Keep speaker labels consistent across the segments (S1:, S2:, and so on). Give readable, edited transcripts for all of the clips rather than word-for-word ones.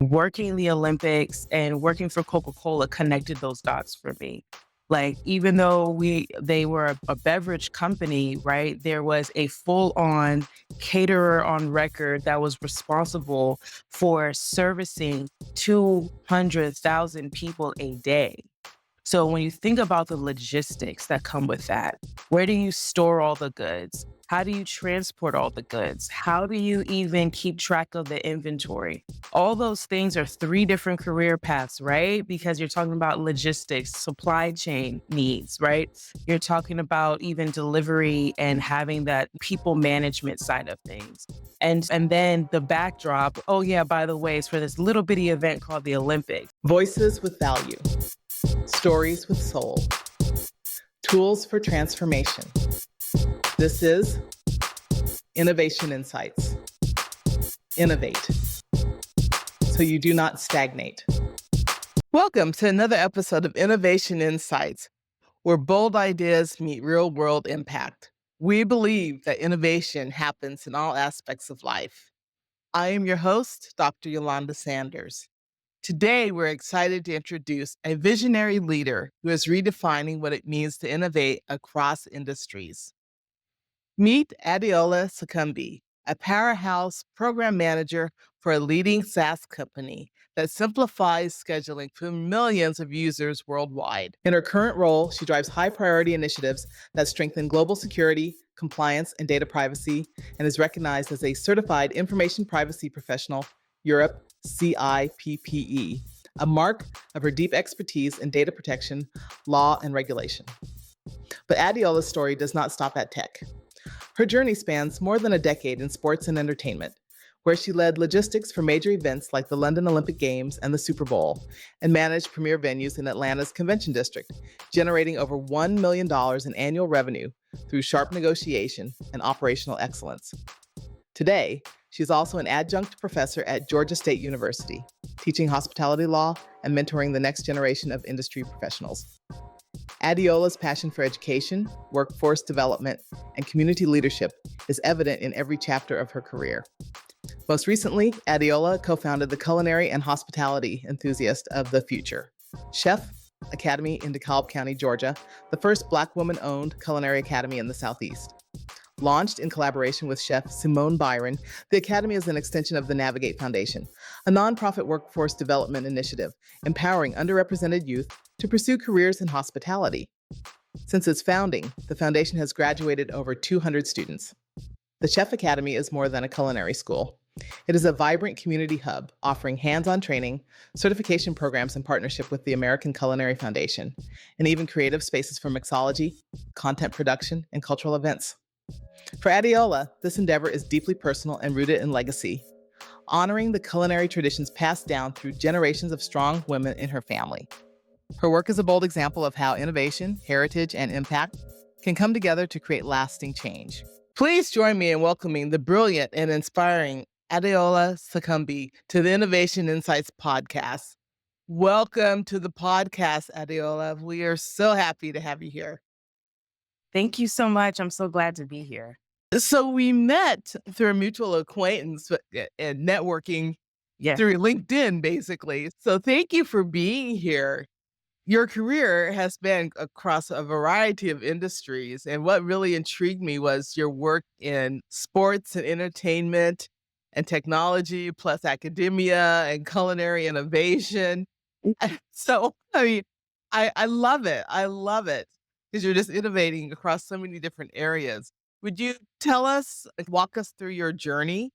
S1: Working the Olympics and working for Coca-Cola connected those dots for me. Like, even though they were a beverage company, right? There was a full-on caterer on record that was responsible for servicing 200,000 people a day. So when you think about the logistics that come with that, where do you store all the goods? How do you transport all the goods? How do you even keep track of the inventory? All those things are three different career paths, right? Because you're talking about logistics, supply chain needs, right? You're talking about even delivery and having that people management side of things. And then the backdrop, oh yeah, by the way, it's for this little bitty event called the Olympics.
S2: Voices with value, stories with soul, tools for transformation. This is Innovation Insights. Innovate so you do not stagnate. Welcome to another episode of Innovation Insights, where bold ideas meet real-world impact. We believe that innovation happens in all aspects of life. I am your host, Dr. Eulanda Sanders. Today, we're excited to introduce a visionary leader who is redefining what it means to innovate across industries. Meet Adeola Sokunbi, a powerhouse program manager for a leading SaaS company that simplifies scheduling for millions of users worldwide. In her current role, she drives high-priority initiatives that strengthen global security, compliance, and data privacy, and is recognized as a certified information privacy professional, Europe CIPPE, a mark of her deep expertise in data protection, law, and regulation. But Adeola's story does not stop at tech. Her journey spans more than a decade in sports and entertainment, where she led logistics for major events like the London Olympic Games and the Super Bowl, and managed premier venues in Atlanta's Convention District, generating over $1 million in annual revenue through sharp negotiation and operational excellence. Today, she's also an adjunct professor at Georgia State University, teaching hospitality law and mentoring the next generation of industry professionals. Adeola's passion for education, workforce development, and community leadership is evident in every chapter of her career. Most recently, Adeola co-founded the Culinary and Hospitality Enthusiast of the Future Chef Academy in DeKalb County, Georgia, the first Black woman-owned culinary academy in the Southeast. Launched in collaboration with chef Simone Byron, the Academy is an extension of the Navigate Foundation, a nonprofit workforce development initiative empowering underrepresented youth to pursue careers in hospitality. Since its founding, the foundation has graduated over 200 students. The Chef Academy is more than a culinary school. It is a vibrant community hub offering hands-on training, certification programs in partnership with the American Culinary Foundation, and even creative spaces for mixology, content production, and cultural events. For Adeola, this endeavor is deeply personal and rooted in legacy, honoring the culinary traditions passed down through generations of strong women in her family. Her work is a bold example of how innovation, heritage, and impact can come together to create lasting change. Please join me in welcoming the brilliant and inspiring Adeola Sokunbi to the Innovation Insights podcast. Welcome to the podcast, Adeola. We are so happy to have you here.
S1: Thank you so much. I'm so glad to be here.
S2: So we met through a mutual acquaintance and networking through LinkedIn, basically. So thank you for being here. Your career has been across a variety of industries. And what really intrigued me was your work in sports and entertainment and technology, plus academia and culinary innovation. So, I love it. I love it because you're just innovating across so many different areas. Would you walk us through your journey?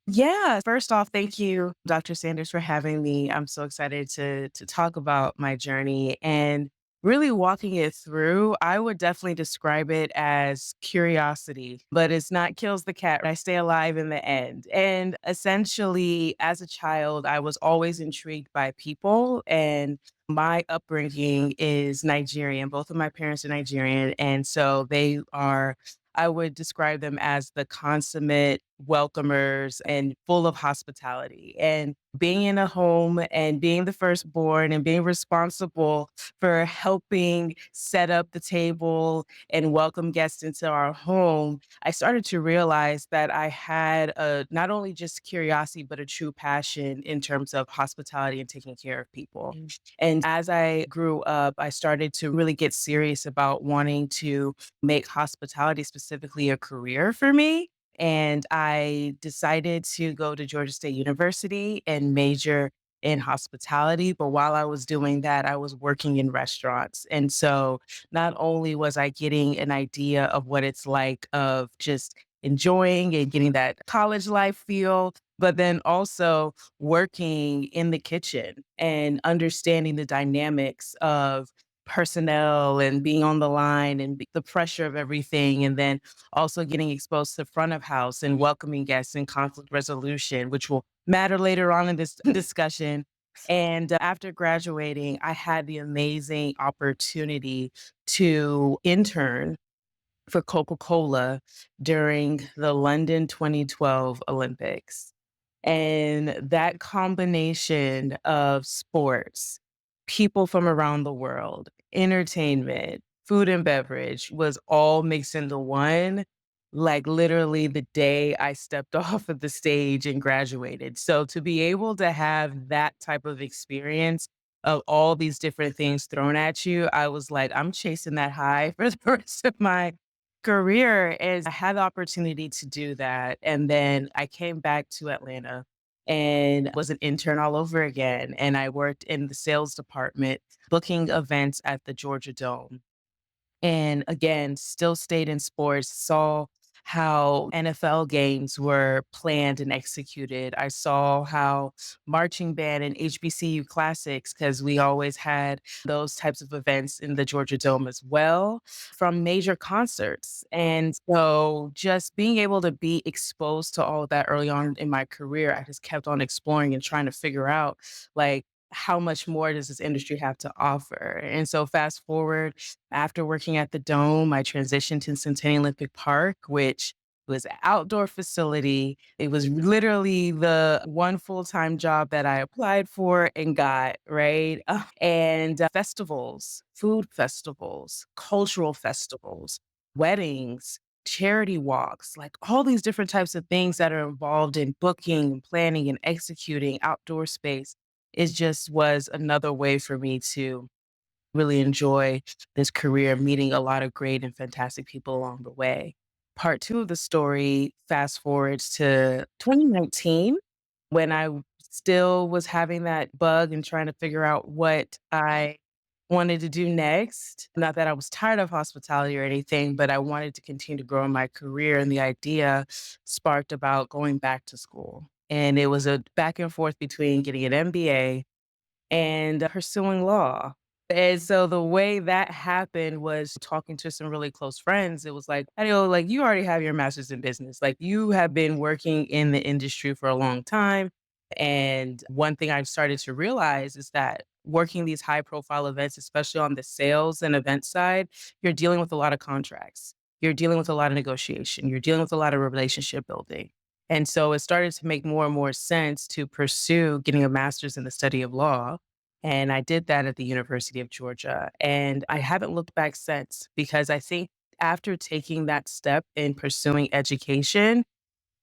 S1: Yeah. First off, thank you, Dr. Sanders, for having me. I'm so excited to talk about my journey and really walking it through. I would definitely describe it as curiosity, but it's not kills the cat. I stay alive in the end. And essentially, as a child, I was always intrigued by people, and my upbringing is Nigerian. Both of my parents are Nigerian. And so I would describe them as the consummate welcomers and full of hospitality. And being in a home and being the firstborn and being responsible for helping set up the table and welcome guests into our home, I started to realize that I had not only just curiosity, but a true passion in terms of hospitality and taking care of people. And as I grew up, I started to really get serious about wanting to make hospitality specifically a career for me. And I decided to go to Georgia State University and major in hospitality. But while I was doing that, I was working in restaurants. And so not only was I getting an idea of what it's like of just enjoying and getting that college life feel, but then also working in the kitchen and understanding the dynamics of personnel and being on the line and the pressure of everything. And then also getting exposed to front of house and welcoming guests and conflict resolution, which will matter later on in this discussion. And after graduating, I had the amazing opportunity to intern for Coca-Cola during the London 2012 Olympics. And that combination of sports, people from around the world, entertainment, food and beverage was all mixed into one, like literally the day I stepped off of the stage and graduated. So to be able to have that type of experience of all these different things thrown at you, I was like, I'm chasing that high for the rest of my career. Is I had the opportunity to do that. And then I came back to Atlanta and was an intern all over again. And I worked in the sales department, booking events at the Georgia Dome. And again, still stayed in sports, saw how NFL games were planned and executed. I saw how marching band and HBCU classics, because we always had those types of events in the Georgia Dome as well, from major concerts. And so just being able to be exposed to all of that early on in my career, I just kept on exploring and trying to figure out like, how much more does this industry have to offer? And so fast forward, after working at the Dome, I transitioned to Centennial Olympic Park, which was an outdoor facility. It was literally the one full-time job that I applied for and got, right? And festivals, food festivals, cultural festivals, weddings, charity walks, like all these different types of things that are involved in booking, planning, and executing outdoor space. It just was another way for me to really enjoy this career, meeting a lot of great and fantastic people along the way. Part two of the story fast forwards to 2019 when I still was having that bug and trying to figure out what I wanted to do next. Not that I was tired of hospitality or anything, but I wanted to continue to grow in my career. And the idea sparked about going back to school. And it was a back and forth between getting an MBA and pursuing law. And so the way that happened was talking to some really close friends. It was like, Adeola, like you already have your master's in business. Like you have been working in the industry for a long time. And one thing I've started to realize is that working these high profile events, especially on the sales and event side, you're dealing with a lot of contracts. You're dealing with a lot of negotiation. You're dealing with a lot of relationship building. And so it started to make more and more sense to pursue getting a master's in the study of law. And I did that at the University of Georgia. And I haven't looked back since because I think after taking that step in pursuing education,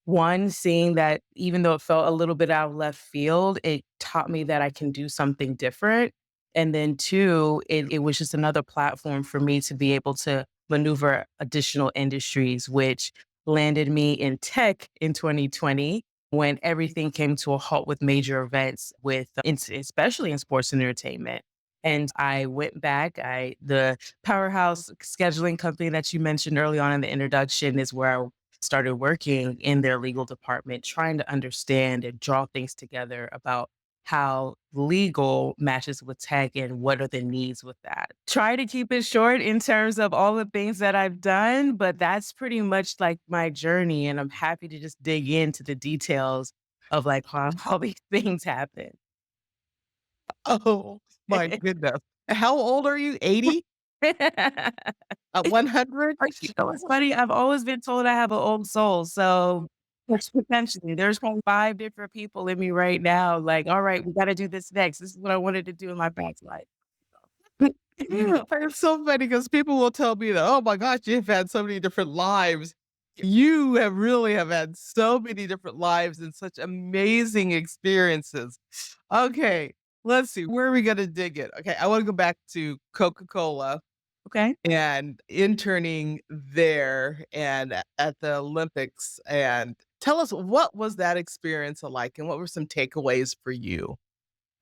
S1: one, seeing that even though it felt a little bit out of left field, it taught me that I can do something different. And then two, it was just another platform for me to be able to maneuver additional industries, which landed me in tech in 2020 when everything came to a halt with major events with especially in sports and entertainment. And I went back. The powerhouse scheduling company that you mentioned early on in the introduction is where I started working in their legal department, trying to understand and draw things together about how legal matches with tech and what are the needs with that. Try to keep it short in terms of all the things that I've done, but that's pretty much like my journey. And I'm happy to just dig into the details of like how all these things happen.
S2: Oh my goodness. How old are you? 80? 100?
S1: You know, it's funny. I've always been told I have an old soul. So Yes, potentially. There's probably 5 different people in me right now, like, "All right, we gotta do this next. This is what I wanted to do in my past life."
S2: It's so funny because people will tell me that, "Oh my gosh, you've had so many different lives." You have really have had so many different lives and such amazing experiences. Okay, let's see, where are we gonna dig it? Okay, I wanna go back to Coca-Cola
S1: Okay.
S2: and interning there and at the Olympics, and tell us what was that experience like, and what were some takeaways for you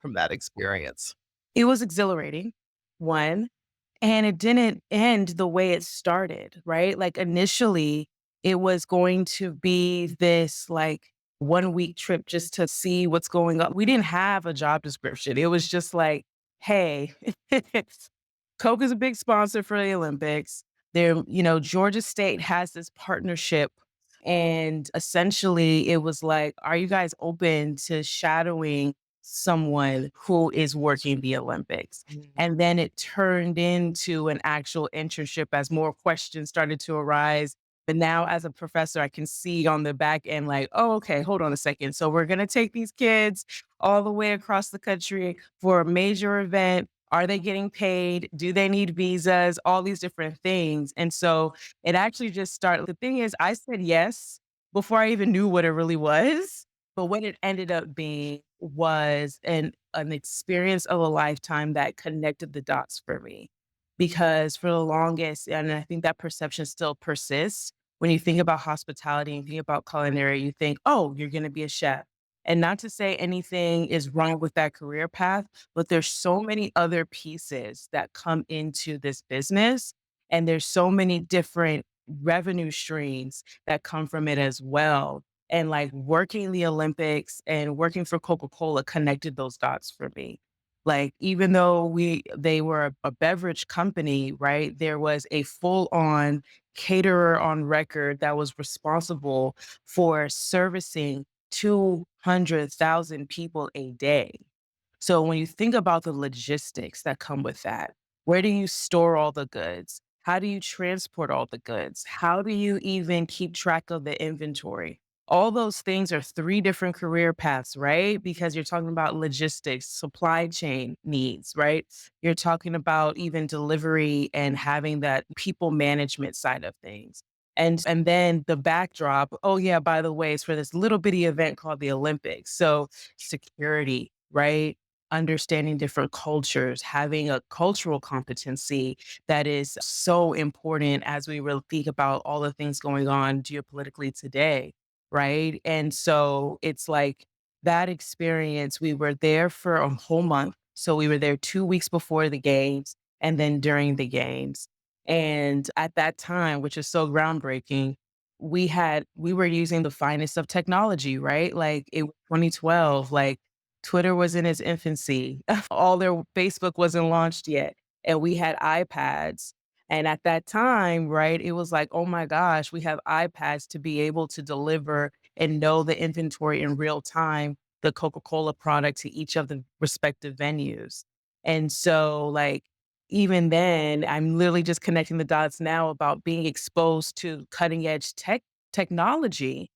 S2: from that experience?
S1: It was exhilarating, 1. And it didn't end the way it started, right? Like, initially, it was going to be this, like, one-week trip just to see what's going on. We didn't have a job description. It was just like, "Hey, Coke is a big sponsor for the Olympics. Georgia State has this partnership." And essentially, it was like, "Are you guys open to shadowing someone who is working the Olympics?" And then it turned into an actual internship as more questions started to arise. But now, as a professor, I can see on the back end, like, oh, okay, hold on a second. So we're going to take these kids all the way across the country for a major event. Are they getting paid? Do they need visas? All these different things. And so it actually just started. The thing is, I said yes before I even knew what it really was. But what it ended up being was an experience of a lifetime that connected the dots for me. Because for the longest, and I think that perception still persists, when you think about hospitality and think about culinary, you think, "Oh, you're gonna be a chef." And not to say anything is wrong with that career path, but there's so many other pieces that come into this business, and there's so many different revenue streams that come from it as well. And, like, working the Olympics and working for Coca-Cola connected those dots for me. Like, even though they were a beverage company, right, there was a full-on caterer on record that was responsible for servicing 200,000 people a day. So when you think about the logistics that come with that, where do you store all the goods? How do you transport all the goods? How do you even keep track of the inventory? All those things are 3 different career paths, right? Because you're talking about logistics, supply chain needs, right? You're talking about even delivery and having that people management side of things. And then the backdrop, oh yeah, by the way, it's for this little bitty event called the Olympics. So security, right? Understanding different cultures, having a cultural competency that is so important as we really think about all the things going on geopolitically today, right? And so it's like that experience, we were there for a whole month. So we were there 2 weeks before the games and then during the games. And at that time, which is so groundbreaking, we were using the finest of technology, right? Like, it was 2012, like, Twitter was in its infancy. All their Facebook wasn't launched yet, and we had iPads. And at that time, right, it was like, "Oh my gosh, we have iPads to be able to deliver and know the inventory in real time, the Coca-Cola product to each of the respective venues." And so, like, even then, I'm literally just connecting the dots now about being exposed to cutting edge technology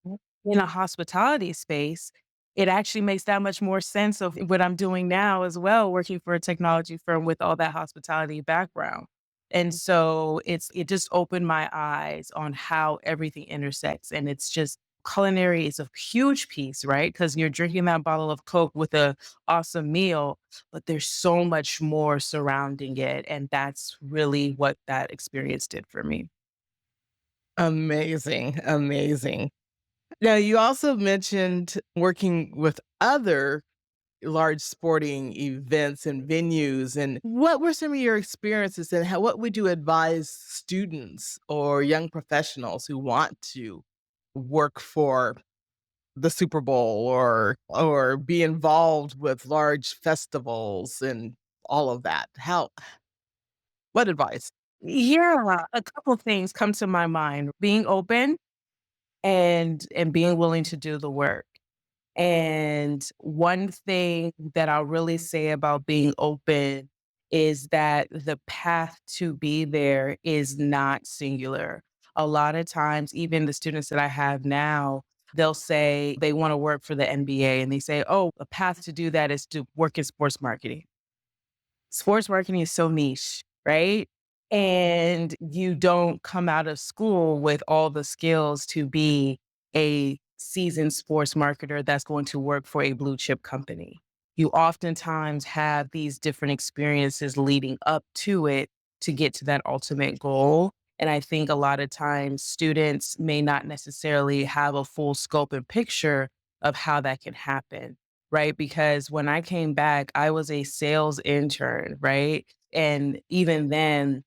S1: in a hospitality space. It actually makes that much more sense of what I'm doing now as well, working for a technology firm with all that hospitality background. And so it just opened my eyes on how everything intersects. And it's just culinary is a huge piece, right? Because you're drinking that bottle of Coke with a awesome meal, but there's so much more surrounding it. And that's really what that experience did for me.
S2: Amazing, amazing. Now, you also mentioned working with other large sporting events and venues. And what were some of your experiences, and what would you advise students or young professionals who want to work for the Super Bowl or be involved with large festivals and all of that? What advice?
S1: Yeah, a couple things come to my mind. Being open and being willing to do the work. And one thing that I'll really say about being open is that the path to be there is not singular. A lot of times, even the students that I have now, they'll say they want to work for the NBA and they say, oh, a path to do that is to work in sports marketing. Sports marketing is so niche, right? And you don't come out of school with all the skills to be a seasoned sports marketer that's going to work for a blue chip company. You oftentimes have these different experiences leading up to it to get to that ultimate goal. And I think a lot of times students may not necessarily have a full scope and picture of how that can happen, right? Because when I came back, I was a sales intern, right? And even then,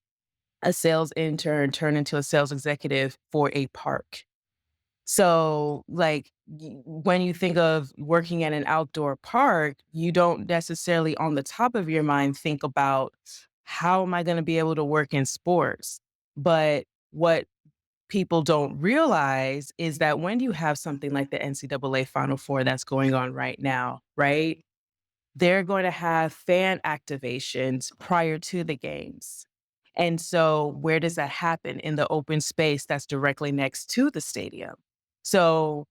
S1: a sales intern turned into a sales executive for a park. So, like, when you think of working at an outdoor park, you don't necessarily on the top of your mind think about how am I going to be able to work in sports? But what people don't realize is that when you have something like the NCAA Final Four that's going on right now, right? They're going to have fan activations prior to the games. And so, where does that happen? In the open space that's directly next to the stadium. So,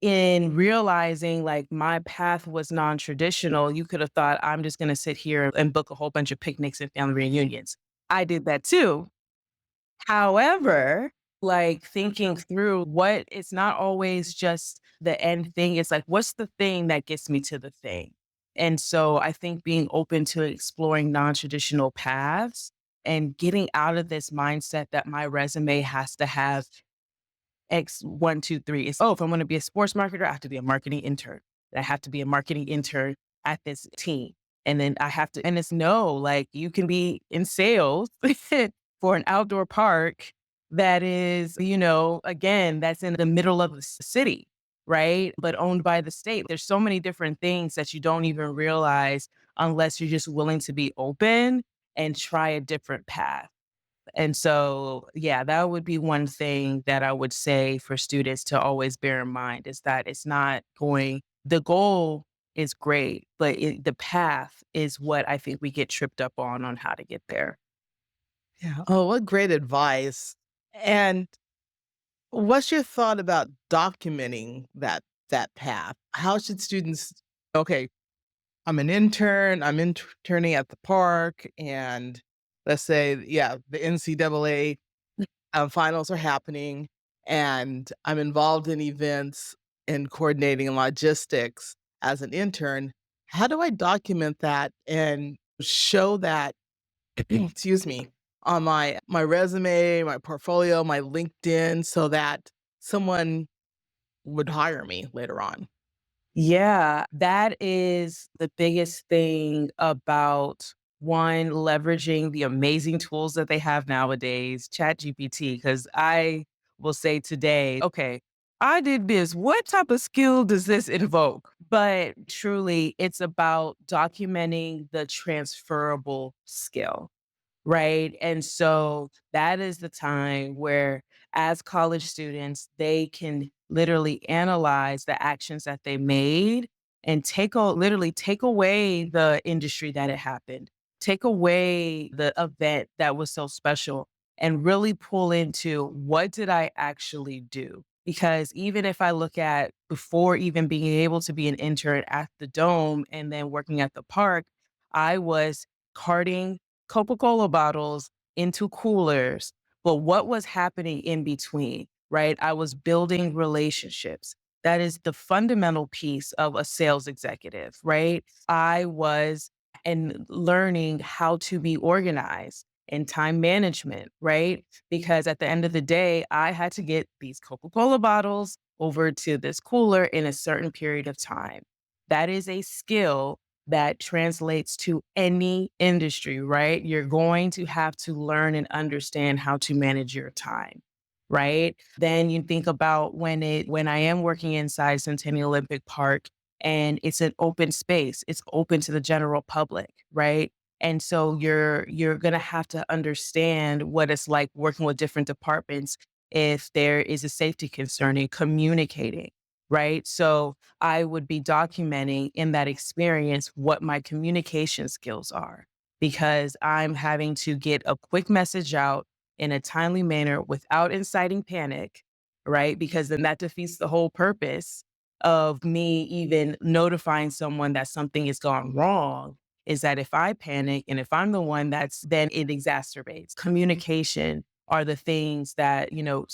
S1: in realizing like my path was non traditional, you could have thought, I'm just going to sit here and book a whole bunch of picnics and family reunions. I did that too. However, like thinking through what it's not always just the end thing. It's like, what's the thing that gets me to the thing? And so I think being open to exploring non-traditional paths and getting out of this mindset that my resume has to have X one, two, three. It's, oh, if I'm going to be a sports marketer, I have to be a marketing intern. I have to be a marketing intern at this team. And then I have to, and it's no, like you can be in sales for an outdoor park that is, again, that's in the middle of the city, right? But owned by the state. There's so many different things that you don't even realize unless you're just willing to be open and try a different path. And so, yeah, that would be one thing that I would say for students to always bear in mind is that it's not going, the goal is great, but the path is what I think we get tripped up on how to get there.
S2: Yeah. Oh, what great advice. And what's your thought about documenting that path? How should students okay, I'm an intern, I'm interning at the park, and let's say, yeah, the NCAA finals are happening, and I'm involved in events and coordinating logistics as an intern. How do I document that and show that, excuse me, on my resume, my portfolio, my LinkedIn, so that someone would hire me later on?
S1: Yeah, that is the biggest thing about one, leveraging the amazing tools that they have nowadays, ChatGPT, because I will say today, okay, I did this. What type of skill does this invoke? But truly, it's about documenting the transferable skill. Right. And so that is the time where, as college students, they can literally analyze the actions that they made and literally take away the industry that it happened, take away the event that was so special, and really pull into what did I actually do? Because even if I look at before even being able to be an intern at the Dome and then working at the park, I was carting Coca-Cola bottles into coolers. But what was happening in between, right? I was building relationships. That is the fundamental piece of a sales executive, right? I was and learning how to be organized and time management, right? Because at the end of the day, I had to get these Coca-Cola bottles over to this cooler in a certain period of time. That is a skill that translates to any industry, right? You're going to have to learn and understand how to manage your time, right? Then you think about when I am working inside Centennial Olympic Park and it's an open space, it's open to the general public, right? And so you're going to have to understand what it's like working with different departments if there is a safety concern in communicating, right? So I would be documenting in that experience what my communication skills are because I'm having to get a quick message out in a timely manner without inciting panic, right? Because then that defeats the whole purpose of me even notifying someone that something has gone wrong. Is that if I panic and if I'm the one that's then it exacerbates. Communication are the things that,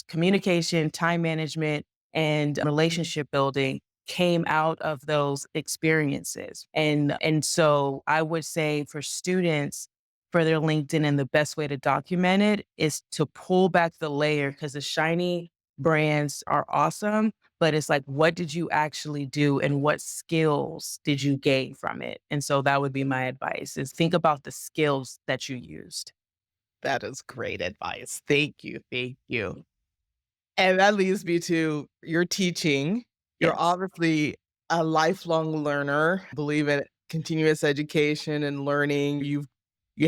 S1: communication, time management, and relationship building came out of those experiences. And so I would say for students, for their LinkedIn, and the best way to document it is to pull back the layer, because the shiny brands are awesome, but it's like, what did you actually do and what skills did you gain from it? And so that would be my advice, is think about the skills that you used.
S2: That is great advice. Thank you. Thank you. And that leads me to your teaching. You're
S1: Yes.
S2: obviously a lifelong learner, believe in continuous education and learning. You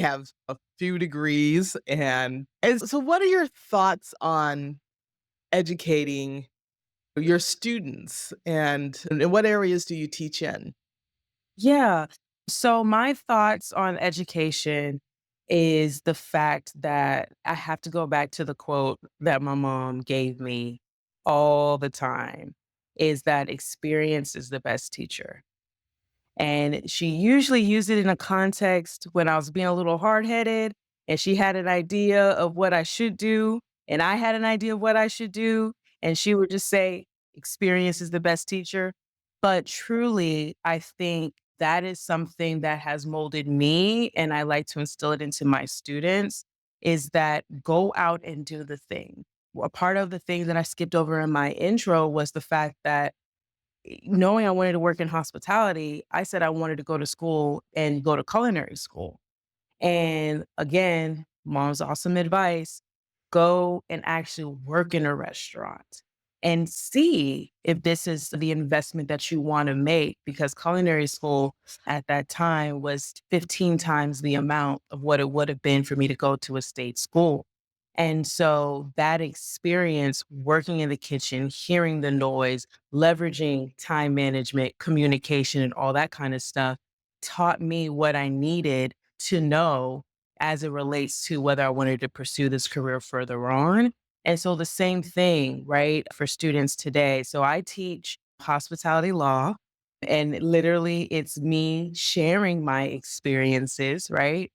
S2: have a few degrees and so what are your thoughts on educating your students and in what areas do you teach in?
S1: Yeah. So my thoughts on education is the fact that I have to go back to the quote that my mom gave me all the time, is that experience is the best teacher. And she usually used it in a context when I was being a little hard-headed and she had an idea of what I should do, and I had an idea of what I should do, and she would just say, "Experience is the best teacher." But truly, I think that is something that has molded me, and I like to instill it into my students, is that go out and do the thing. A part of the thing that I skipped over in my intro was the fact that knowing I wanted to work in hospitality, I said I wanted to go to school and go to culinary school. And again, mom's awesome advice, go and actually work in a restaurant and see if this is the investment that you want to make, because culinary school at that time was 15 times the amount of what it would have been for me to go to a state school. And so that experience working in the kitchen, hearing the noise, leveraging time management, communication, and all that kind of stuff taught me what I needed to know as it relates to whether I wanted to pursue this career further on. And so the same thing, right, for students today. So I teach hospitality law, and literally it's me sharing my experiences, right?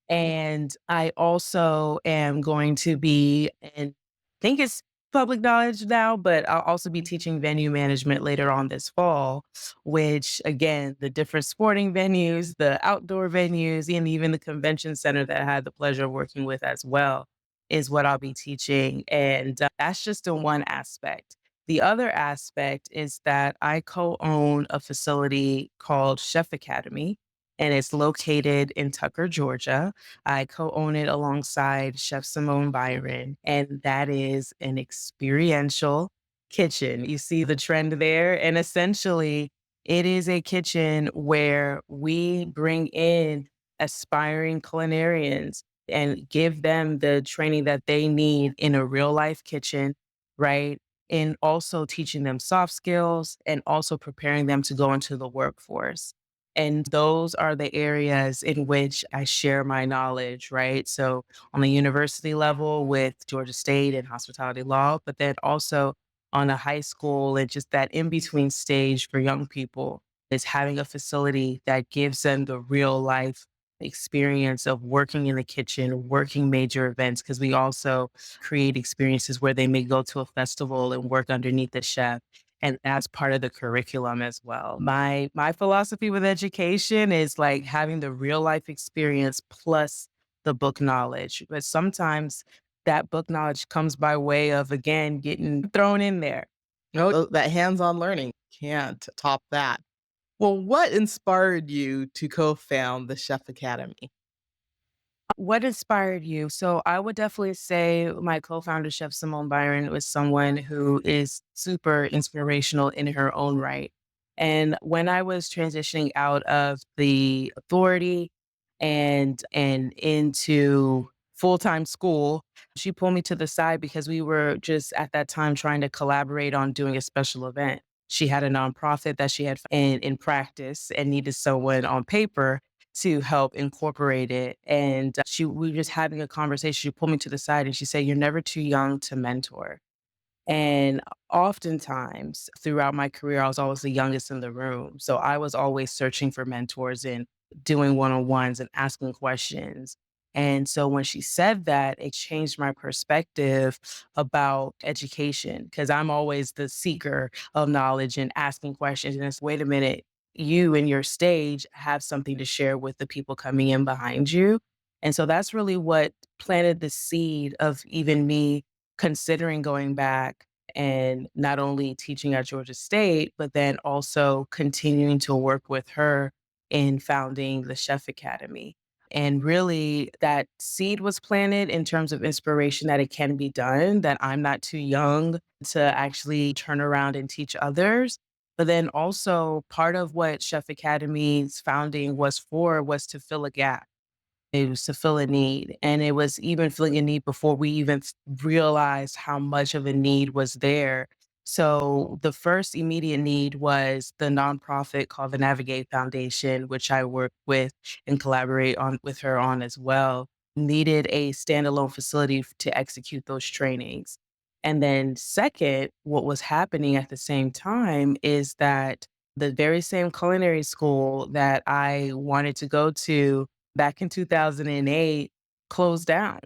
S1: And I also am going to be, and I think it's public knowledge now, but I'll also be teaching venue management later on this fall, which again, the different sporting venues, the outdoor venues, and even the convention center that I had the pleasure of working with as well is what I'll be teaching. And that's just in one aspect. The other aspect is that I co own a facility called Chef Academy, and it's located in Tucker, Georgia. I co-own it alongside Chef Simone Byron, and that is an experiential kitchen. You see the trend there? And essentially, it is a kitchen where we bring in aspiring culinarians and give them the training that they need in a real life kitchen, right? And also teaching them soft skills and also preparing them to go into the workforce. And those are the areas in which I share my knowledge, right? So on the university level with Georgia State and hospitality law, but then also on a high school and just that in between stage for young people is having a facility that gives them the real life experience of working in the kitchen, working major events, because we also create experiences where they may go to a festival and work underneath the chef, and that's part of the curriculum as well. My philosophy with education is like having the real life experience plus the book knowledge. But sometimes that book knowledge comes by way of again getting thrown in there.
S2: No, that hands-on learning can't top that. Well, what inspired you to co-found the Chef Academy?
S1: What inspired you? So I would definitely say my co-founder, Chef Simone Byron, was someone who is super inspirational in her own right. And when I was transitioning out of the authority and into full-time school, she pulled me to the side because we were just at that time trying to collaborate on doing a special event. She had a nonprofit that she had in practice and needed someone on paper to help incorporate it. And we were just having a conversation. She pulled me to the side and she said, "You're never too young to mentor." And oftentimes throughout my career, I was always the youngest in the room. So I was always searching for mentors and doing one on ones and asking questions. And so when she said that, it changed my perspective about education because I'm always the seeker of knowledge and asking questions. And it's, wait a minute, you and your stage have something to share with the people coming in behind you. And so that's really what planted the seed of even me considering going back and not only teaching at Georgia State, but then also continuing to work with her in founding the Chef Academy. And really, that seed was planted in terms of inspiration that it can be done, that I'm not too young to actually turn around and teach others. But then also, part of what Chef Academy's founding was for was to fill a gap. It was to fill a need, and it was even filling a need before we even realized how much of a need was there. So the first immediate need was the nonprofit called the Navigate Foundation, which I work with and collaborate on with her on as well, needed a standalone facility to execute those trainings. And then second, what was happening at the same time is that the very same culinary school that I wanted to go to back in 2008 closed down.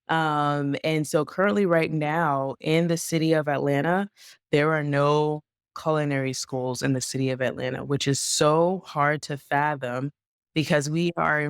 S1: And so currently right now in the city of Atlanta, there are no culinary schools in the city of Atlanta, which is so hard to fathom because we are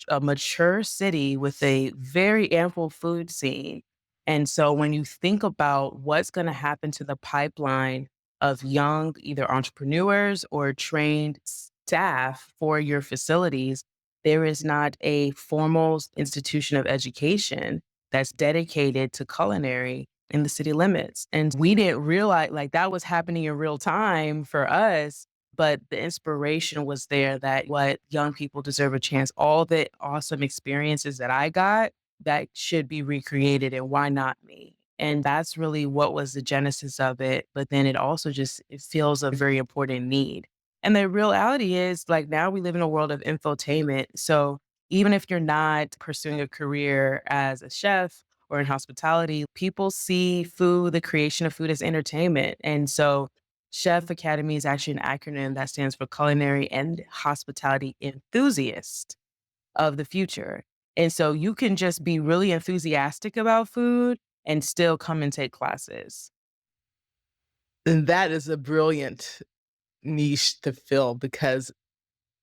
S1: a mature city with a very ample food scene. And so when you think about what's going to happen to the pipeline of young, either entrepreneurs or trained staff for your facilities, there is not a formal institution of education that's dedicated to culinary in the city limits. And we didn't realize like that was happening in real time for us, but the inspiration was there that what young people deserve a chance. All the awesome experiences that I got that should be recreated and why not me? And that's really what was the genesis of it. But then it also just it feels a very important need. And the reality is like now we live in a world of infotainment. So even if you're not pursuing a career as a chef or in hospitality, people see food, the creation of food as entertainment. And so Chef Academy is actually an acronym that stands for Culinary and Hospitality Enthusiast of the Future. And so you can just be really enthusiastic about food and still come and take classes.
S2: And that is a brilliant niche to fill because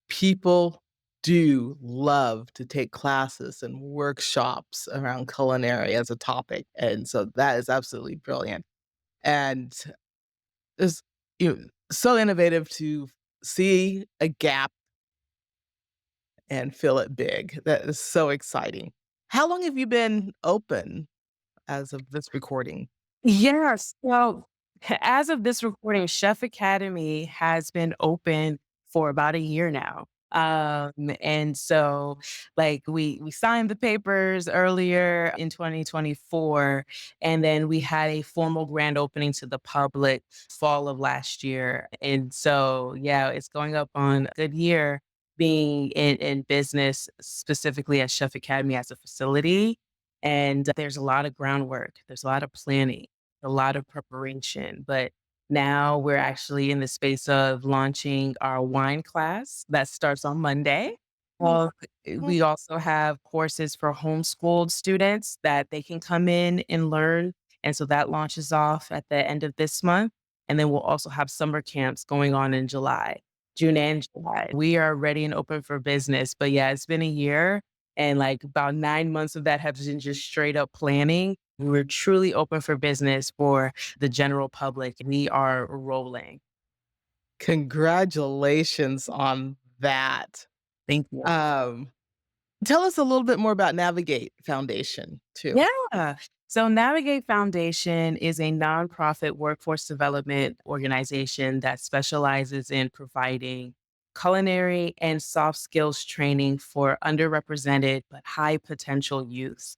S2: people do love to take classes and workshops around culinary as a topic. And so that is absolutely brilliant. And it's so innovative to see a gap and fill it big. That is so exciting. How long have you been open as of this recording?
S1: Yes. Well, as of this recording, Chef Academy has been open for about a year now. And so like we signed the papers earlier in 2024, and then we had a formal grand opening to the public fall of last year. And so yeah, it's going up on a good year being in business, specifically at Chef Academy as a facility. And there's a lot of groundwork, there's a lot of planning, a lot of preparation, but now we're actually in the space of launching our wine class that starts on Monday. Well, we also have courses for homeschooled students that they can come in and learn. And so that launches off at the end of this month. And then we'll also have summer camps going on in July, June and July. We are ready and open for business. But yeah, it's been a year and like about 9 months of that have been just straight up planning. We're truly open for business for the general public. We are rolling.
S2: Congratulations on that.
S1: Thank you.
S2: Um, Tell us a little bit more about Navigate Foundation too.
S1: Yeah. So Navigate Foundation is a nonprofit workforce development organization that specializes in providing culinary and soft skills training for underrepresented but high potential youth.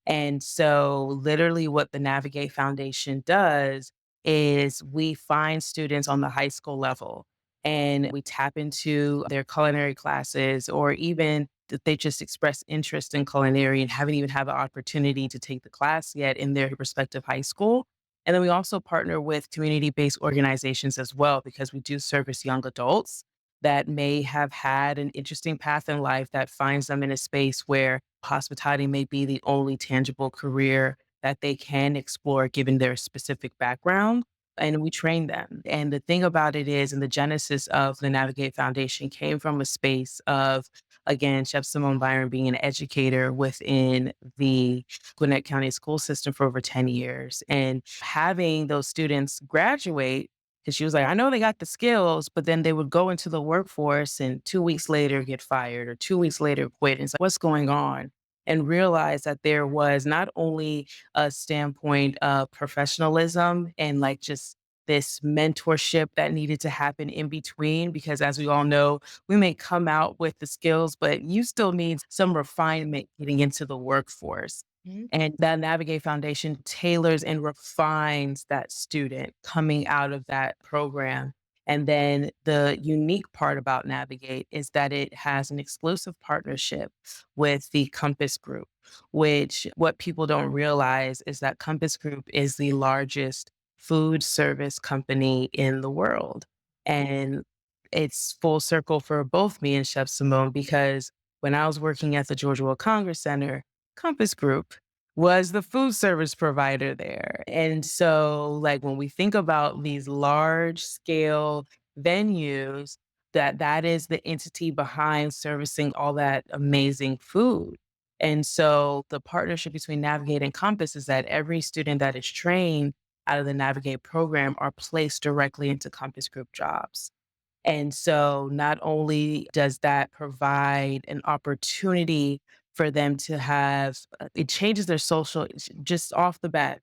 S1: And so, literally, what the Navigate Foundation does is we find students on the high school level and we tap into their culinary classes or even that they just express interest in culinary and haven't even had the opportunity to take the class yet in their respective high school. And then we also partner with community-based organizations as well, because we do service young adults that may have had an interesting path in life that finds them in a space where hospitality may be the only tangible career that they can explore given their specific background. And we train them. And the thing about it is, and the genesis of the Navigate Foundation came from a space of, again, Chef Simone Byron being an educator within the Gwinnett County school system for over 10 years and having those students graduate. Because she was like, I know they got the skills, but then they would go into the workforce and 2 weeks later get fired or 2 weeks later quit. And it's like, what's going on? And realize that there was not only a standpoint of professionalism and like just this mentorship that needed to happen in between, because as we all know, we may come out with the skills, but you still need some refinement getting into the workforce.
S2: Mhm.
S1: And that Navigate Foundation tailors and refines that student coming out of that program. And then the unique part about Navigate is that it has an exclusive partnership with the Compass Group, which what people don't realize is that Compass Group is the largest food service company in the world. And it's full circle for both me and Chef Simone, because when I was working at the Georgia World Congress Center, Compass Group was the food service provider there. And so, like, when we think about these large scale venues, that is the entity behind servicing all that amazing food. And so the partnership between Navigate and Compass is that every student that is trained out of the Navigate program are placed directly into Compass Group jobs. And so not only does that provide an opportunity for them to have, it changes their social just off the bat.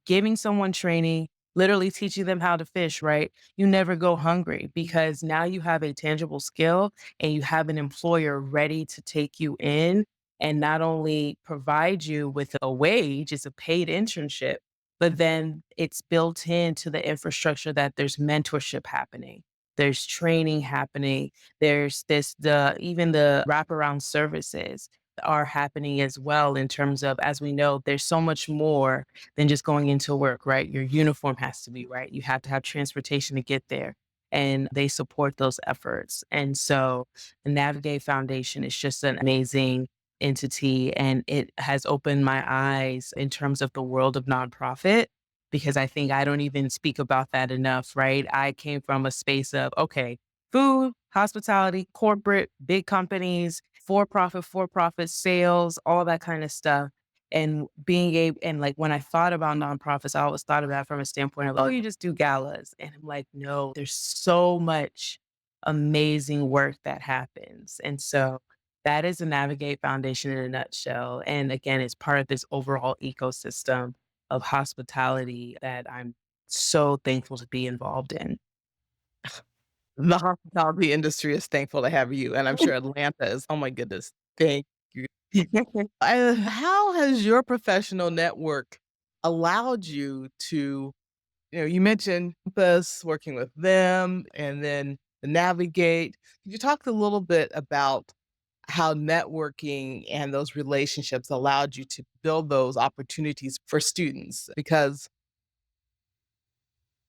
S1: Giving someone training, literally teaching them how to fish, right? You never go hungry because now you have a tangible skill and you have an employer ready to take you in and not only provide you with a wage, it's a paid internship, but then it's built into the infrastructure that there's mentorship happening. There's training happening. There's this, the even the wraparound services are happening as well in terms of, as we know, there's so much more than just going into work, right? Your uniform has to be right. You have to have transportation to get there. And they support those efforts. And so the Navigate Foundation is just an amazing entity. And it has opened my eyes in terms of the world of nonprofit, because I think I don't even speak about that enough, right? I came from a space of, okay, food, hospitality, corporate, big companies, for profit sales, all that kind of stuff. And being able, and like when I thought about nonprofits, I always thought of that from a standpoint of, oh, you just do galas. And I'm like, no, there's so much amazing work that happens. And so that is the Navigate Foundation in a nutshell. And again, it's part of this overall ecosystem of hospitality that I'm so thankful to be involved in.
S2: The hospitality industry is thankful to have you, and I'm sure Atlanta is. Oh my goodness. Thank you. How has your professional network allowed you to, you mentioned Compass, working with them, and then the Navigate. Could you talk a little bit about how networking and those relationships allowed you to build those opportunities for students? Because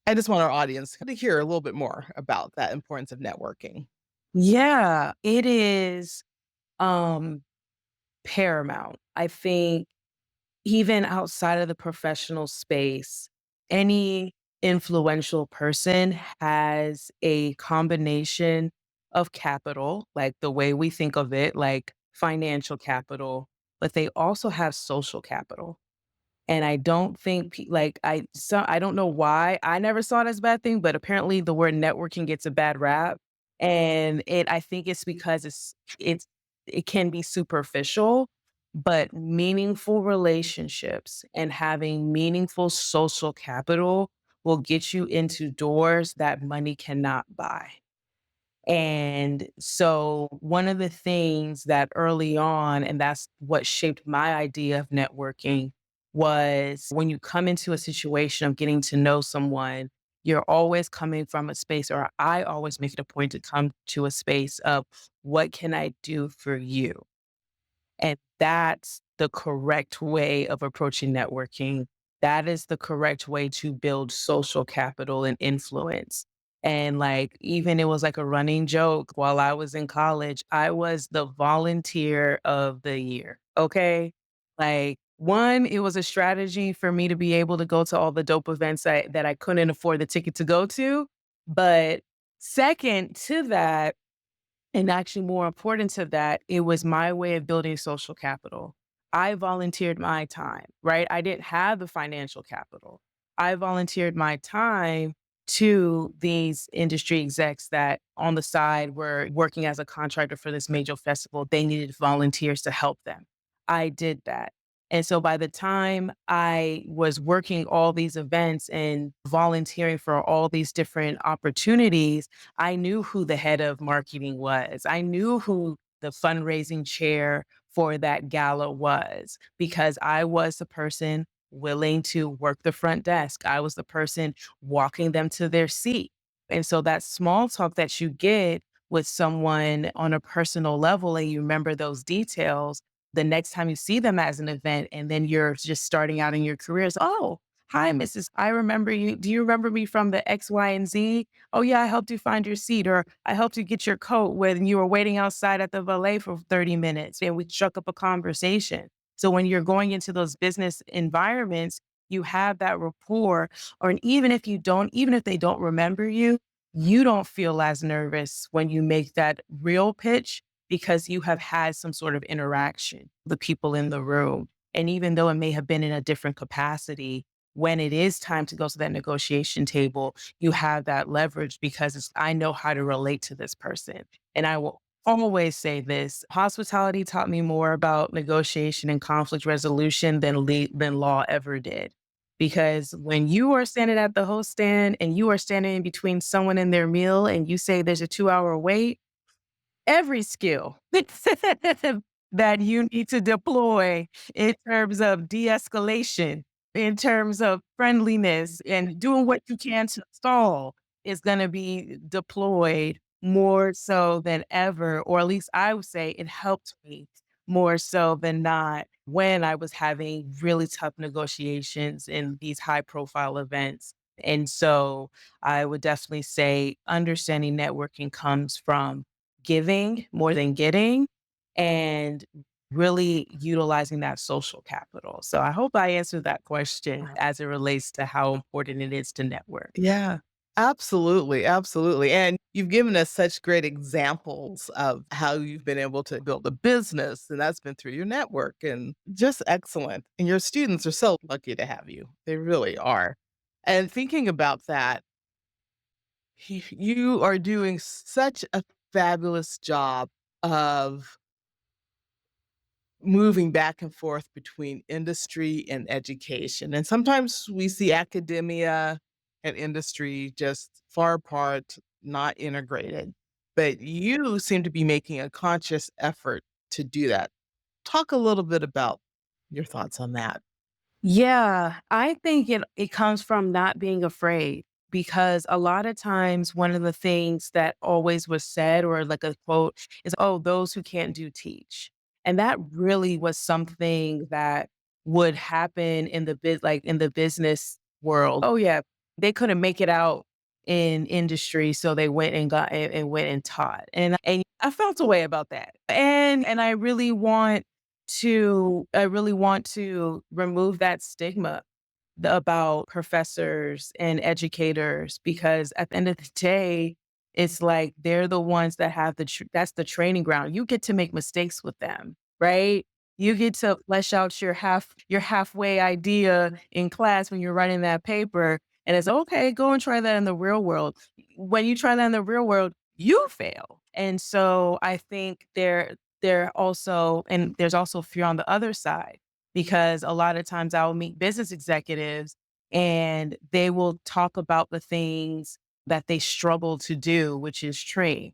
S2: I just want our audience to hear a little bit more about that importance of networking.
S1: Yeah, it is um paramount. I think even outside of the professional space, any influential person has a combination of capital, like the way we think of it, like financial capital, but they also have social capital. And I don't think I don't know why I never saw it as a bad thing, but apparently the word networking gets a bad rap. And I think it's because it can be superficial, but meaningful relationships and having meaningful social capital will get you into doors that money cannot buy. And so one of the things that early on, and that's what shaped my idea of networking, was when you come into a situation of getting to know someone, you're always coming from a space, or I always make it a point to come to a space of, what can I do for you? And that's the correct way of approaching networking. that is the correct way to build social capital and influence. And like, even it was like a running joke while I was in college, I was the volunteer of the year. Okay. Like, one, it was a strategy for me to be able to go to all the dope events that I couldn't afford the ticket to go to. But second to that, and actually, more important to that, it was my way of building social capital. I volunteered my time, right? I didn't have the financial capital. I volunteered my time to these industry execs that on the side were working as a contractor for this major festival. They needed volunteers to help them. I did that. And so by the time I was working all these events and volunteering for all these different opportunities, I knew who the head of marketing was. I knew who the fundraising chair for that gala was because I was the person willing to work the front desk. I was the person walking them to their seat. And so that small talk that you get with someone on a personal level and you remember those details, the next time you see them as an event and then you're just starting out in your careers, oh, hi, Mrs. I remember you. Do you remember me from the X, Y, and Z? Oh, yeah, I helped you find your seat, or I helped you get your coat when you were waiting outside at the valet for 30 minutes and we struck up a conversation. So when you're going into those business environments, you have that rapport, or even if you don't, even if they don't remember you, you don't feel as nervous when you make that real pitch because you have had some sort of interaction with the people in the room. And even though it may have been in a different capacity, when it is time to go to that negotiation table, you have that leverage because I know how to relate to this person. And I will always say this, hospitality taught me more about negotiation and conflict resolution than law ever did. Because when you are standing at the host stand and you are standing in between someone and their meal and you say there's a 2-hour wait, every skill that you need to deploy in terms of de-escalation, in terms of friendliness and doing what you can to stall is gonna be deployed more so than ever, or at least I would say it helped me more so than not when I was having really tough negotiations in these high profile events. And so I would definitely say understanding networking comes from giving more than getting and really utilizing that social capital. So I hope I answered that question as it relates to how important it is to network.
S2: Yeah, absolutely, absolutely. And you've given us such great examples of how you've been able to build a business, and that's been through your network and just excellent. And your students are so lucky to have you. They really are. And thinking about that, you are doing such a fabulous job of moving back and forth between industry and education. And sometimes we see academia and industry just far apart, not integrated. But you seem to be making a conscious effort to do that. Talk a little bit about your thoughts on that.
S1: Yeah, I think it comes from not being afraid because a lot of times one of the things that always was said or like a quote is, "Oh, those who can't do teach." And that really was something that would happen in in the business world. Oh yeah, they couldn't make it out in industry, so they went and got and went and taught. And I felt a way about that. And I really want to remove that stigma about professors and educators because at the end of the day, it's like they're the ones that have that's the training ground. You get to make mistakes with them, right? You get to flesh out your halfway idea in class when you're writing that paper. And it's okay, go and try that in the real world. When you try that in the real world, you fail. And so I think there's also fear on the other side because a lot of times I will meet business executives and they will talk about the things that they struggle to do, which is train,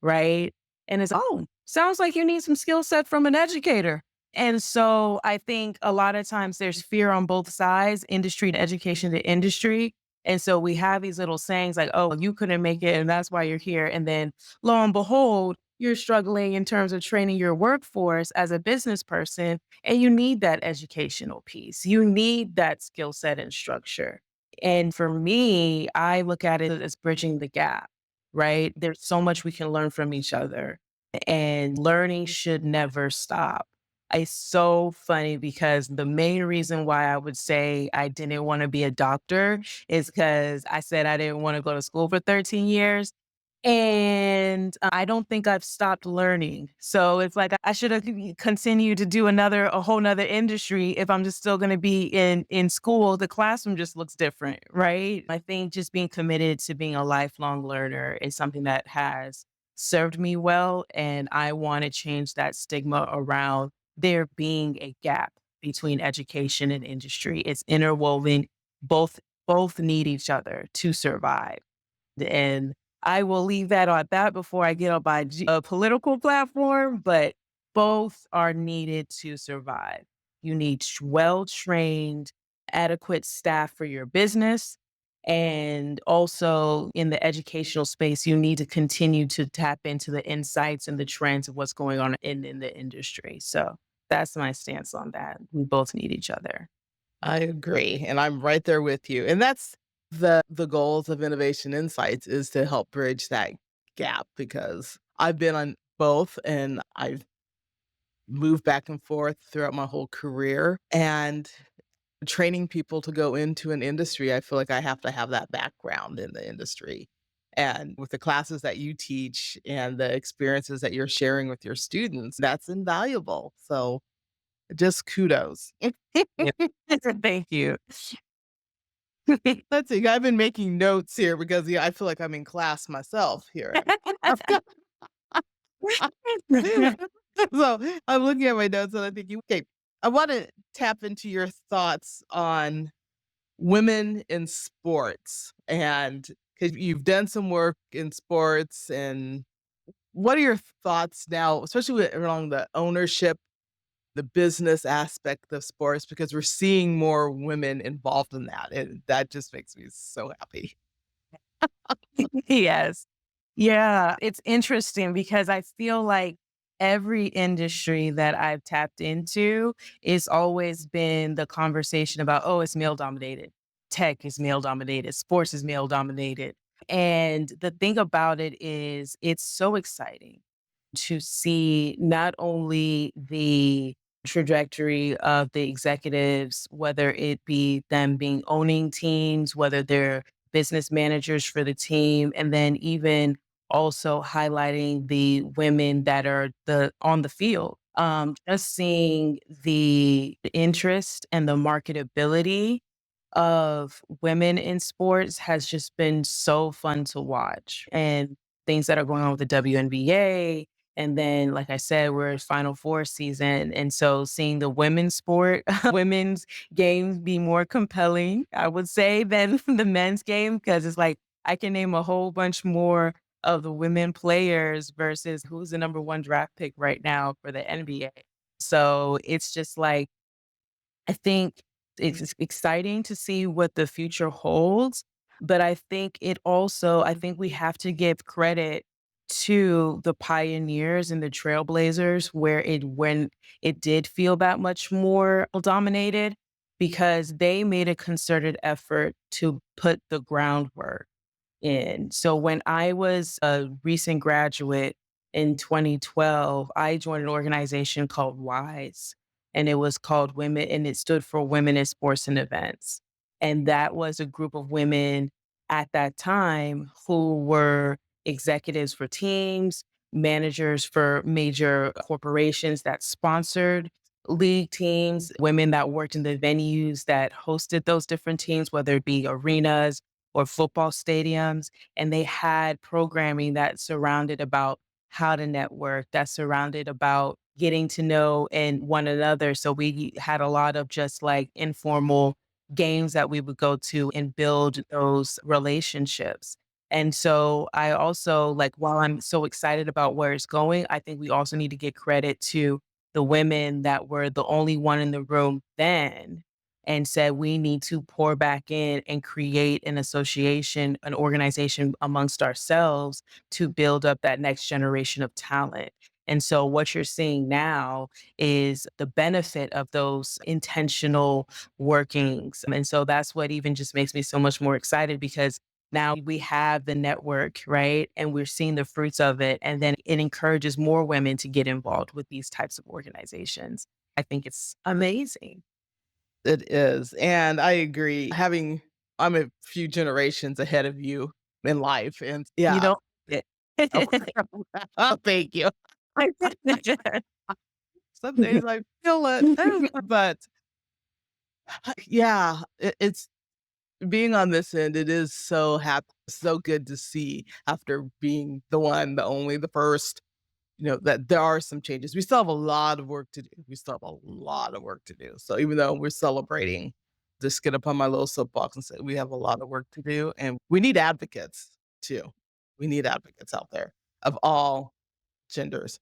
S1: right? And it's, oh, sounds like you need some skill set from an educator. And so I think a lot of times there's fear on both sides, industry to education to industry. And so we have these little sayings like, oh, you couldn't make it and that's why you're here. And then lo and behold, you're struggling in terms of training your workforce as a business person, and you need that educational piece. You need that skill set and structure. And for me, I look at it as bridging the gap, right? There's so much we can learn from each other, and learning should never stop. It's so funny because the main reason why I would say I didn't want to be a doctor is because I said I didn't want to go to school for 13 years. And I don't think I've stopped learning. So it's like I should have continued to do a whole nother industry if I'm just still going to be in school. The classroom just looks different, right? I think just being committed to being a lifelong learner is something that has served me well, and I want to change that stigma around there being a gap between education and industry. It's interwoven. Both both need each other to survive. And I will leave that on that before I get on a political platform, but both are needed to survive. You need well-trained, adequate staff for your business. And also in the educational space, you need to continue to tap into the insights and the trends of what's going on in the industry. So that's my stance on that. We both need each other.
S2: I agree, and I'm right there with you. And that's the goals of Innovation Insights is to help bridge that gap because I've been on both and I've moved back and forth throughout my whole career. And training people to go into an industry, I feel like I have to have that background in the industry. And with the classes that you teach and the experiences that you're sharing with your students, that's invaluable. So just kudos.
S1: Yep. Thank you.
S2: Let's see. I've been making notes here because I feel like I'm in class myself here. So I'm looking at my notes and I'm thinking, okay, I want to tap into your thoughts on women in sports and because you've done some work in sports and what are your thoughts now, especially around the ownership, the business aspect of sports, because we're seeing more women involved in that. And that just makes me so happy.
S1: Yes. Yeah, it's interesting because I feel like every industry that I've tapped into, it's always been the conversation about, oh, it's male dominated. Tech is male dominated. Sports is male dominated. And the thing about it is, it's so exciting to see not only the trajectory of the executives, whether it be them being owning teams, whether they're business managers for the team, and then even also highlighting the women that are the on the field. Just seeing the interest and the marketability of women in sports has just been so fun to watch. And things that are going on with the WNBA. And then, like I said, we're in Final Four season. And so seeing the women's sport, women's games be more compelling, I would say, than the men's game, because it's like I can name a whole bunch more of the women players versus who's the number one draft pick right now for the NBA. So it's just like, I think it's exciting to see what the future holds, but I think we have to give credit to the pioneers and the trailblazers when it did feel that much more dominated because they made a concerted effort to put the groundwork in. So when I was a recent graduate in 2012, I joined an organization called WISE, and it was called Women, and it stood for Women in Sports and Events. And that was a group of women at that time who were executives for teams, managers for major corporations that sponsored league teams, women that worked in the venues that hosted those different teams, whether it be arenas or football stadiums, and they had programming that surrounded about how to network, that surrounded about getting to know and one another. So we had a lot of just like informal games that we would go to and build those relationships. And so I also like while I'm so excited about where it's going, I think we also need to give credit to the women that were the only one in the room then and said, we need to pour back in and create an association, an organization amongst ourselves to build up that next generation of talent. And so what you're seeing now is the benefit of those intentional workings. And so that's what even just makes me so much more excited, because now we have the network, right? And we're seeing the fruits of it. And then it encourages more women to get involved with these types of organizations. I think it's amazing.
S2: It is, and I agree. I'm a few generations ahead of you in life, and
S1: You
S2: yeah.
S1: know it.
S2: Oh, thank you. Some days I feel it, but yeah, it's being on this end, it is so good to see after being the one, the only, the first, that there are some changes. We still have a lot of work to do. We still have a lot of work to do. So even though we're celebrating, just get up on my little soapbox and say we have a lot of work to do, and we need advocates too. We need advocates out there of all genders.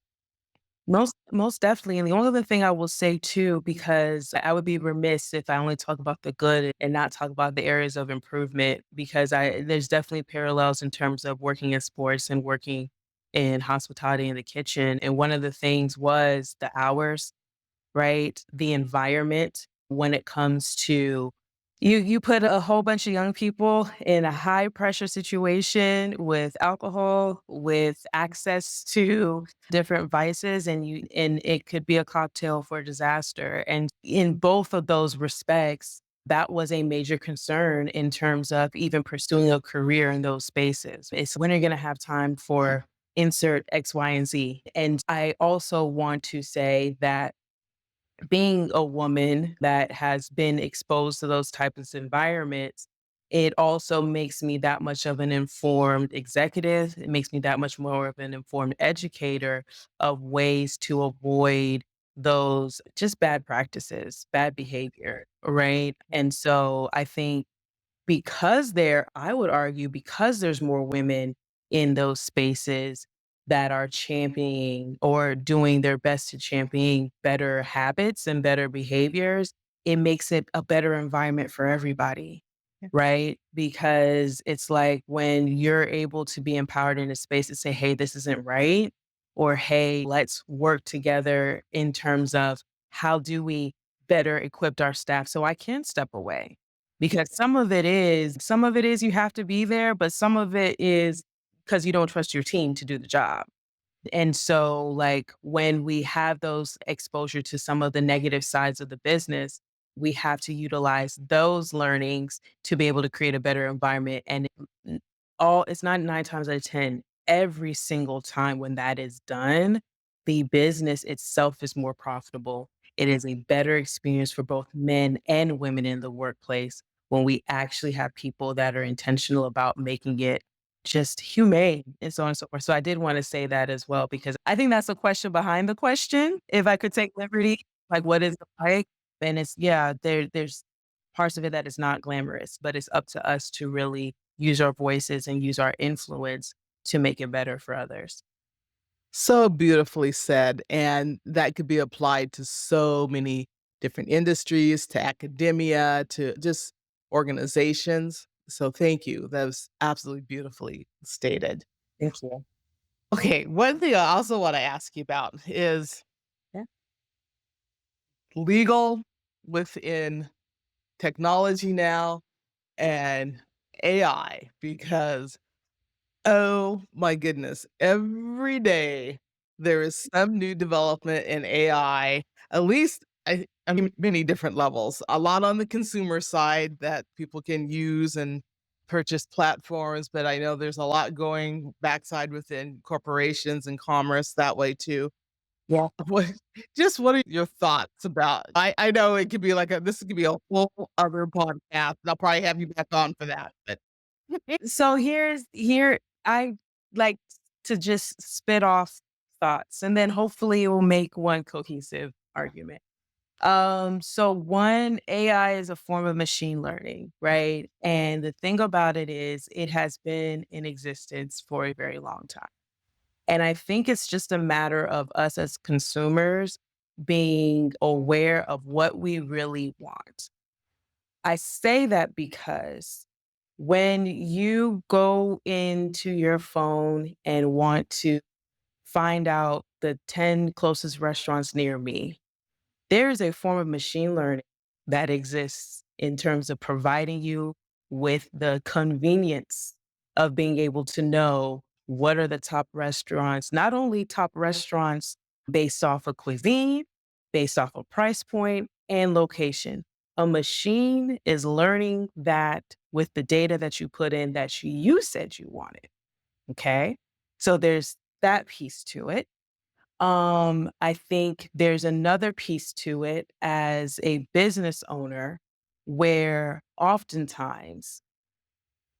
S1: Most definitely. And the only other thing I will say too, because I would be remiss if I only talk about the good and not talk about the areas of improvement, because there's definitely parallels in terms of working in sports and working in hospitality in the kitchen. And one of the things was the hours, right? The environment when it comes to you put a whole bunch of young people in a high pressure situation with alcohol, with access to different vices, and it could be a cocktail for disaster. And in both of those respects, that was a major concern in terms of even pursuing a career in those spaces. It's when are you going to have time for insert X, Y, and Z? And I also want to say that being a woman that has been exposed to those types of environments, it also makes me that much of an informed executive. It makes me that much more of an informed educator of ways to avoid those just bad practices, bad behavior, right? And so I think I would argue, because there's more women in those spaces that are championing or doing their best to champion better habits and better behaviors, it makes it a better environment for everybody,
S2: Yeah.
S1: right? Because it's like when you're able to be empowered in a space to say, hey, this isn't right, or hey, let's work together in terms of how do we better equip our staff so I can step away, because some of it is you have to be there, but some of it is because you don't trust your team to do the job. And so, like, when we have those exposure to some of the negative sides of the business, we have to utilize those learnings to be able to create a better environment. And it's not 9 times out of 10, every single time when that is done, the business itself is more profitable. It is a better experience for both men and women in the workplace when we actually have people that are intentional about making it just humane and so on and so forth. So I did wanna say that as well, because I think that's the question behind the question, if I could take liberty, like, what is it like? And it's yeah, there's parts of it that is not glamorous, but it's up to us to really use our voices and use our influence to make it better for others.
S2: So beautifully said, and that could be applied to so many different industries, to academia, to just organizations. So thank you. That was absolutely beautifully stated.
S1: Thank you.
S2: Okay, one thing I also want to ask you about is
S1: Yeah.
S2: legal within technology now and AI, because oh my goodness. Every day there is some new development in AI, at least I mean many different levels. A lot on the consumer side that people can use and purchase platforms, but I know there's a lot going backside within corporations and commerce that way too.
S1: Yeah.
S2: What what are your thoughts about I know it could be like this could be a whole other podcast, and I'll probably have you back on for that, but
S1: So here I like to just spit off thoughts, and then hopefully it will make one cohesive argument. So one, AI is a form of machine learning, right? And the thing about it is it has been in existence for a very long time. And I think it's just a matter of us as consumers being aware of what we really want. I say that because when you go into your phone and want to find out the 10 closest restaurants near me, there is a form of machine learning that exists in terms of providing you with the convenience of being able to know what are the top restaurants, not only top restaurants based off of cuisine, based off of price point and location. A machine is learning that with the data that you put in that you said you wanted. Okay. So there's that piece to it. I think there's another piece to it as a business owner where oftentimes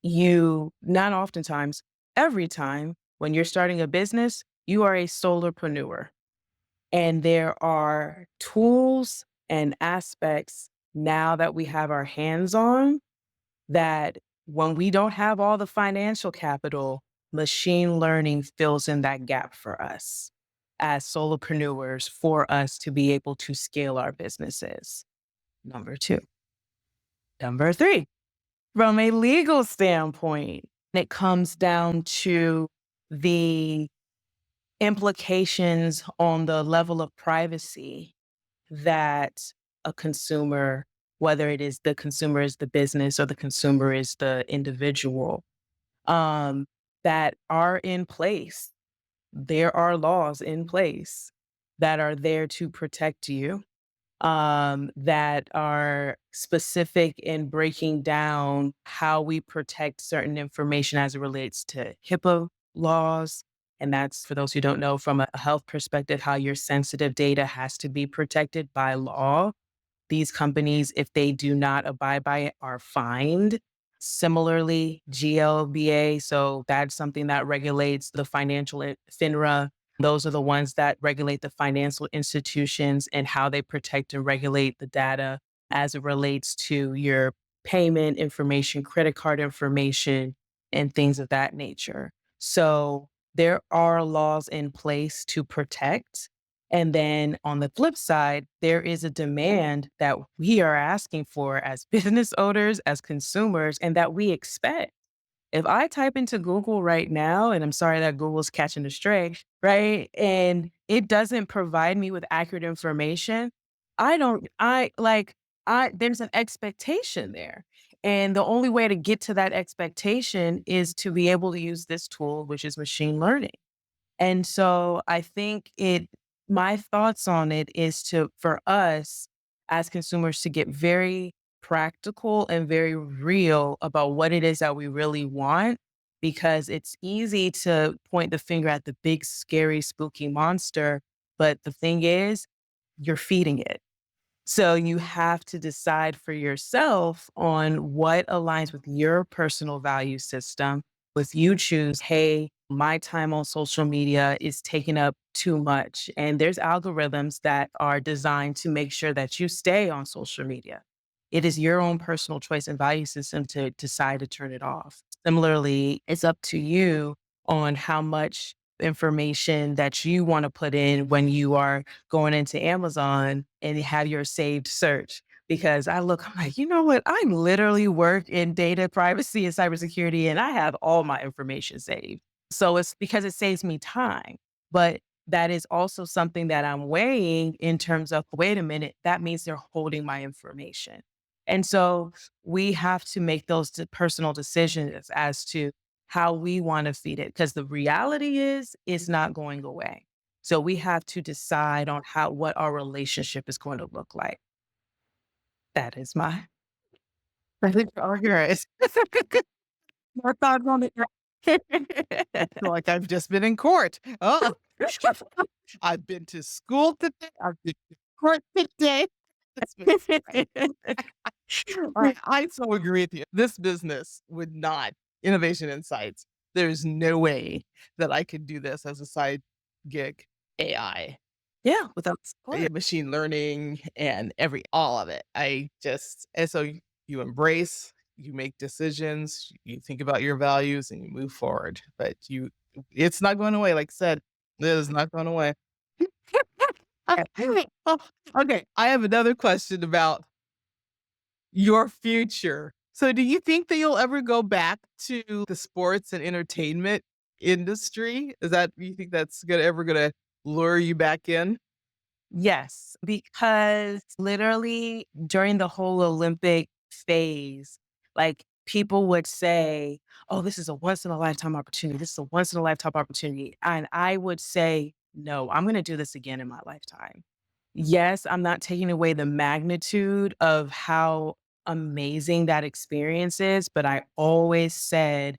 S1: not oftentimes, every time when you're starting a business, you are a solopreneur. And there are tools and aspects now that we have our hands on that when we don't have all the financial capital, machine learning fills in that gap for us as solopreneurs for us to be able to scale our businesses. Number two. Number three, from a legal standpoint, it comes down to the implications on the level of privacy that a consumer, whether it is the consumer is the business or the consumer is the individual, um, that are in place. There are laws in place that are there to protect you, that are specific in breaking down how we protect certain information as it relates to HIPAA laws. And that's, for those who don't know, from a health perspective, how your sensitive data has to be protected by law. These companies, if they do not abide by it, are fined. Similarly, GLBA, so that's something that regulates the FINRA. Those are the ones that regulate the financial institutions and how they protect and regulate the data as it relates to your payment information, credit card information, and things of that nature. So there are laws in place to protect. And then on the flip side, there is a demand that we are asking for as business owners, as consumers, and that we expect. If I type into Google right now, and I'm sorry that Google's catching a stray, right? And it doesn't provide me with accurate information, I don't, I like, there's an expectation there. And the only way to get to that expectation is to be able to use this tool, which is machine learning. And so I think my thoughts on it is for us as consumers to get very practical and very real about what it is that we really want, because it's easy to point the finger at the big, scary, spooky monster. But the thing is, you're feeding it. So you have to decide for yourself on what aligns with your personal value system. With you choose, hey, my time on social media is taking up too much. And there's algorithms that are designed to make sure that you stay on social media. It is your own personal choice and value system to decide to turn it off. Similarly, it's up to you on how much information that you want to put in when you are going into Amazon and have your saved search. Because I'm like, you know what? I literally work in data privacy and cybersecurity, and I have all my information saved. So it's because it saves me time. But that is also something that I'm weighing in terms of, wait a minute, that means they're holding my information. And so we have to make those personal decisions as to how we want to feed it. Because the reality is, it's not going away. So we have to decide on what our relationship is going to look like. That is my I think all yours. More thoughts on it.
S2: I feel like I've just been in court. Oh, I've been to school today. I've been to court today. It's been great. I so agree with you. This business would not, Innovation Insights, there's no way that I could do this as a side gig. AI,
S1: Yeah, without support.
S2: machine learning, and all of it. And so you embrace, you make decisions, you think about your values, and you move forward. But it's not going away. Like I said, it is not going away. Oh, okay, I have another question about your future. So do you think that you'll ever go back to the sports and entertainment industry? You think that's ever gonna lure you back in?
S1: Yes, because literally during the whole Olympic phase, like people would say, "Oh, this is a once in a lifetime opportunity. This is a once in a lifetime opportunity." And I would say, "No, I'm going to do this again in my lifetime." Yes, I'm not taking away the magnitude of how amazing that experience is, but I always said,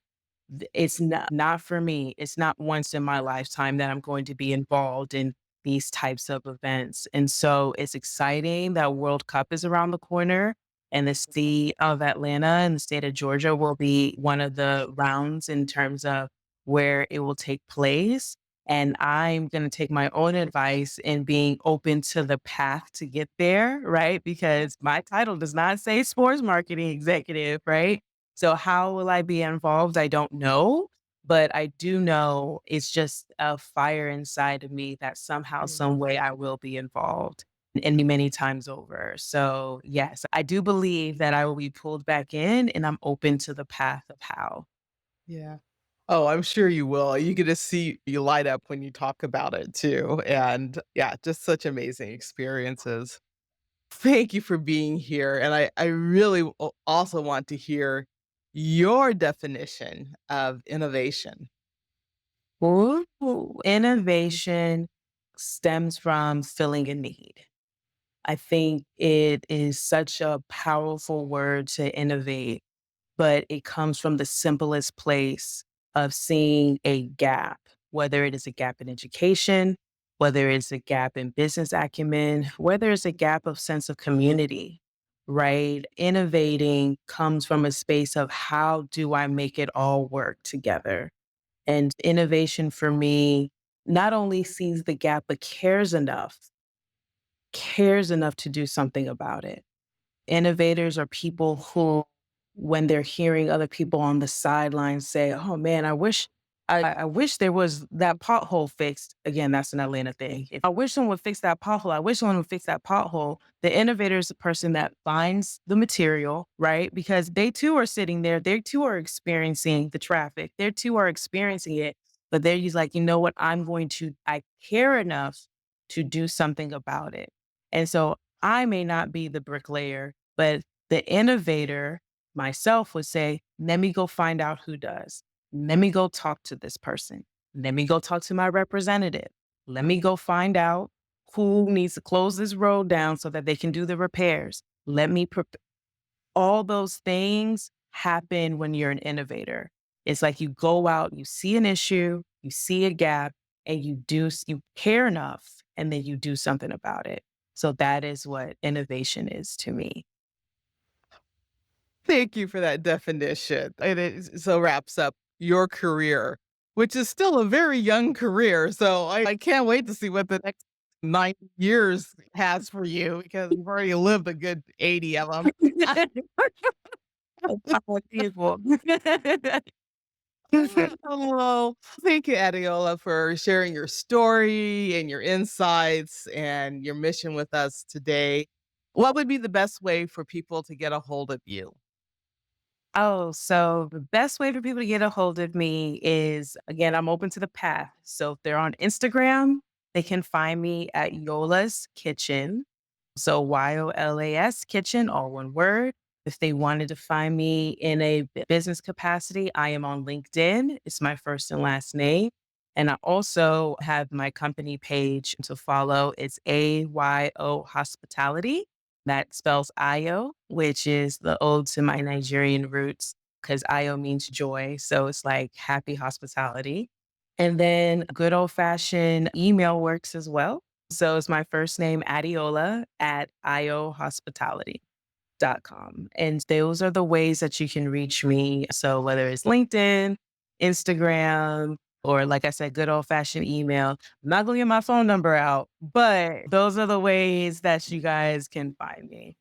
S1: It's not for me. It's not once in my lifetime that I'm going to be involved in these types of events." And so it's exciting that World Cup is around the corner, and the city of Atlanta and the state of Georgia will be one of the rounds in terms of where it will take place. And I'm going to take my own advice in being open to the path to get there, right? Because my title does not say sports marketing executive, right? So how will I be involved? I don't know, but I do know it's just a fire inside of me that somehow, some way I will be involved and many times over. So yes, I do believe that I will be pulled back in and I'm open to the path of how.
S2: Yeah. Oh, I'm sure you will. You get to see you light up when you talk about it too. And yeah, just such amazing experiences. Thank you for being here. And I really also want to hear your definition of innovation.
S1: Ooh, innovation stems from filling a need. I think it is such a powerful word to innovate, but it comes from the simplest place of seeing a gap, whether it is a gap in education, whether it's a gap in business acumen, whether it's a gap of sense of community, right? Innovating comes from a space of how do I make it all work together? And innovation for me not only sees the gap, but cares enough to do something about it. Innovators are people who, when they're hearing other people on the sidelines say, "Oh man, I wish there was that pothole fixed." Again, that's an Atlanta thing. If I wish someone would fix that pothole, I wish someone would fix that pothole. The innovator is the person that finds the material, right? Because they too are sitting there, they too are experiencing the traffic, they too are experiencing it. But they're just like, you know what? I care enough to do something about it. And so I may not be the bricklayer, but the innovator, myself, would say, let me go find out who does. Let me go talk to this person. Let me go talk to my representative. Let me go find out who needs to close this road down so that they can do the repairs. All those things happen when you're an innovator. It's like you go out, you see an issue, you see a gap, and you care enough, and then you do something about it. So that is what innovation is to me.
S2: Thank you for that definition. And it so wraps up your career, which is still a very young career. So I can't wait to see what the next 9 years has for you because you've already lived a good 80 of them.
S1: People.
S2: Oh, thank you, Adeola, for sharing your story and your insights and your mission with us today. What would be the best way for people to get a hold of you?
S1: Oh, so the best way for people to get a hold of me is, again, I'm open to the path. So if they're on Instagram, they can find me at Yola's Kitchen. So YOLAS Kitchen, all one word. If they wanted to find me in a business capacity, I am on LinkedIn. It's my first and last name. And I also have my company page to follow. It's AYO Hospitality. That spells Ayo, which is the ode to my Nigerian roots, because Ayo means joy. So it's like happy hospitality. And then good old fashioned email works as well. So it's my first name, Adeola at iohospitality.com. And those are the ways that you can reach me. So whether it's LinkedIn, Instagram, or like I said, good old fashioned email. I'm not going to get my phone number out, but those are the ways that you guys can find me.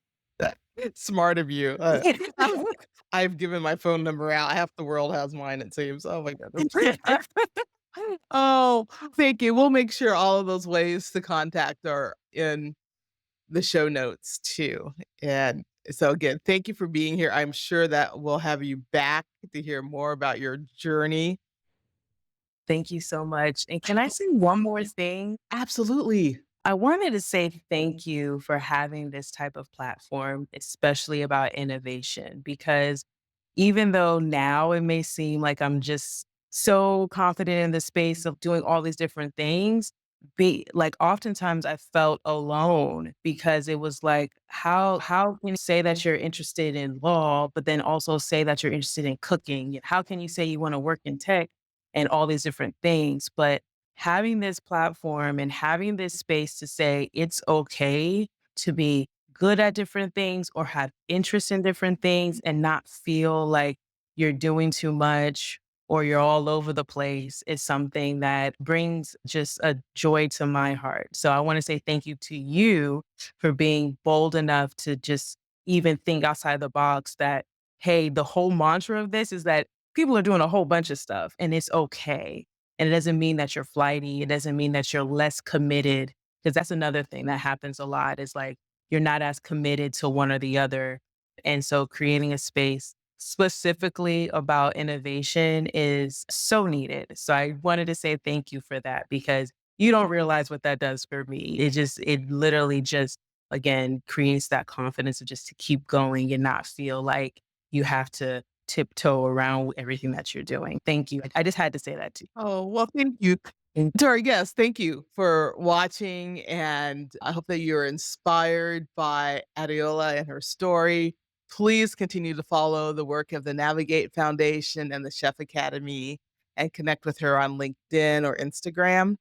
S2: Smart of you. I've given my phone number out. Half the world has mine, it seems. Oh my goodness. Oh, thank you. We'll make sure all of those ways to contact are in the show notes too. And So again, thank you for being here. I'm sure that we'll have you back to hear more about your journey.
S1: Thank you so much. And can I say one more thing?
S2: Absolutely.
S1: I wanted to say thank you for having this type of platform, especially about innovation, because even though now it may seem like I'm just so confident in the space of doing all these different things, be like oftentimes I felt alone because it was like, how can you say that you're interested in law, but then also say that you're interested in cooking? How can you say you want to work in tech and all these different things? But having this platform and having this space to say it's okay to be good at different things or have interest in different things and not feel like you're doing too much or you're all over the place is something that brings just a joy to my heart. So I want to say thank you to you for being bold enough to just even think outside the box that, hey, the whole mantra of this is that people are doing a whole bunch of stuff and it's okay. And it doesn't mean that you're flighty. It doesn't mean that you're less committed. Because that's another thing that happens a lot is like you're not as committed to one or the other. And so creating a space specifically about innovation is so needed. So I wanted to say thank you for that because you don't realize what that does for me. It literally just, again, creates that confidence of just to keep going and not feel like you have to tiptoe around everything that you're doing. Thank you. I just had to say that too.
S2: Oh, well, thank you. To our guests, thank you for watching. And I hope that you're inspired by Adeola and her story. Please continue to follow the work of the Navigate Foundation and the Chef Academy and connect with her on LinkedIn or Instagram.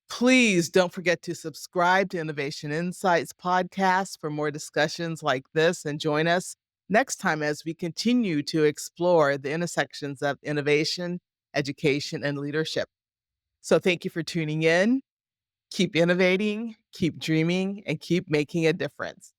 S2: Please don't forget to subscribe to Innovation Insights podcast for more discussions like this and join us next time as we continue to explore the intersections of innovation, education, and leadership. So thank you for tuning in. Keep innovating, keep dreaming, and keep making a difference.